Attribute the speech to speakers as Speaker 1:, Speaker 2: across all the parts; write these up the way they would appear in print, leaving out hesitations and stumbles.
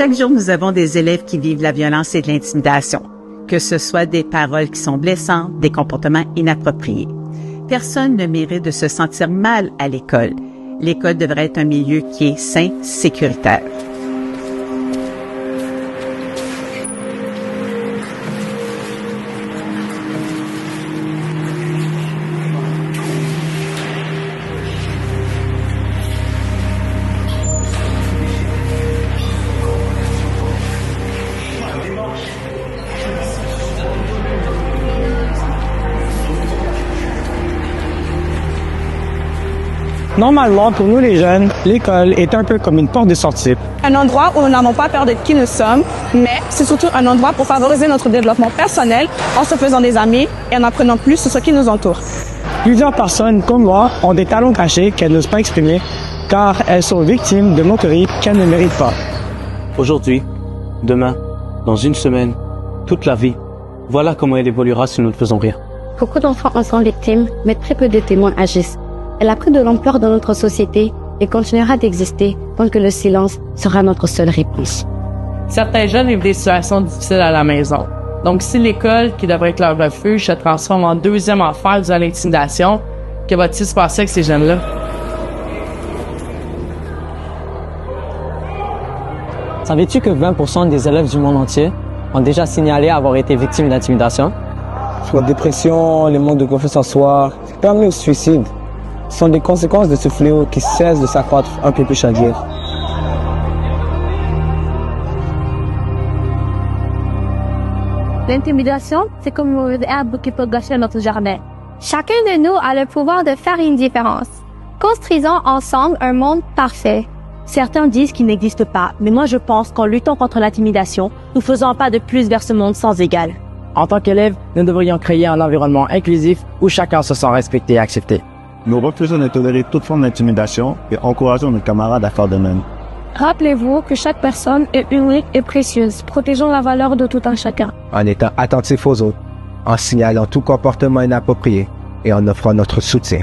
Speaker 1: Chaque jour, nous avons des élèves qui vivent la violence et de l'intimidation, que ce soit des paroles qui sont blessantes, des comportements inappropriés. Personne ne mérite de se sentir mal à l'école. L'école devrait être un milieu qui est sain, sécuritaire.
Speaker 2: Normalement, pour nous les jeunes, l'école est un peu comme une porte de sortie.
Speaker 3: Un endroit où nous n'avons pas peur d'être qui nous sommes, mais c'est surtout un endroit pour favoriser notre développement personnel en se faisant des amis et en apprenant plus sur ce qui nous entoure.
Speaker 2: Plusieurs personnes, comme moi, ont des talents cachés qu'elles n'osent pas exprimer, car elles sont victimes de moqueries qu'elles ne méritent pas.
Speaker 4: Aujourd'hui, demain, dans une semaine, toute la vie, voilà comment elle évoluera si nous ne faisons rien.
Speaker 5: Beaucoup d'enfants en sont victimes, mais très peu de témoins agissent. Elle a pris de l'ampleur dans notre société et continuera d'exister tant que le silence sera notre seule réponse.
Speaker 6: Certains jeunes vivent des situations difficiles à la maison. Donc, si l'école, qui devrait être leur refuge, se transforme en deuxième enfer de l'intimidation, que va-t-il se passer avec ces jeunes-là?
Speaker 7: Savais-tu que 20% des élèves du monde entier ont déjà signalé avoir été victimes d'intimidation?
Speaker 8: La dépression, le manque de confiance en soi, peut amener au suicide. Ce sont des conséquences de ce fléau qui cessent de s'accroître un peu plus chaque jour.
Speaker 9: L'intimidation, c'est comme une mauvaise herbe qui peut gâcher notre jardin. Chacun de nous a le pouvoir de faire une différence. Construisons ensemble un monde parfait.
Speaker 10: Certains disent qu'il n'existe pas, mais moi je pense qu'en luttant contre l'intimidation, nous faisons un pas de plus vers ce monde sans égal.
Speaker 7: En tant qu'élèves, nous devrions créer un environnement inclusif où chacun se sent respecté et accepté.
Speaker 11: Nous refusons de tolérer toute forme d'intimidation et encourageons nos camarades à faire de même.
Speaker 9: Rappelez-vous que chaque personne est unique et précieuse. Protégeons la valeur de tout un chacun.
Speaker 12: En étant attentifs aux autres, en signalant tout comportement inapproprié et en offrant notre soutien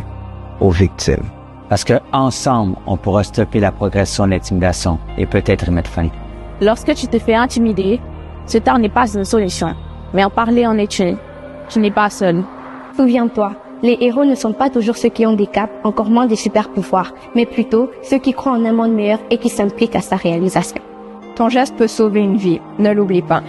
Speaker 12: aux victimes.
Speaker 13: Parce que ensemble, on pourra stopper la progression de l'intimidation et peut-être y mettre fin.
Speaker 10: Lorsque tu te fais intimider, ce taire n'est pas une solution, mais en parler en est une. Tu n'es pas seul.
Speaker 5: Souviens-toi, les héros ne sont pas toujours ceux qui ont des capes, encore moins des super pouvoirs, mais plutôt ceux qui croient en un monde meilleur et qui s'impliquent à sa réalisation.
Speaker 3: Ton geste peut sauver une vie, ne l'oublie pas.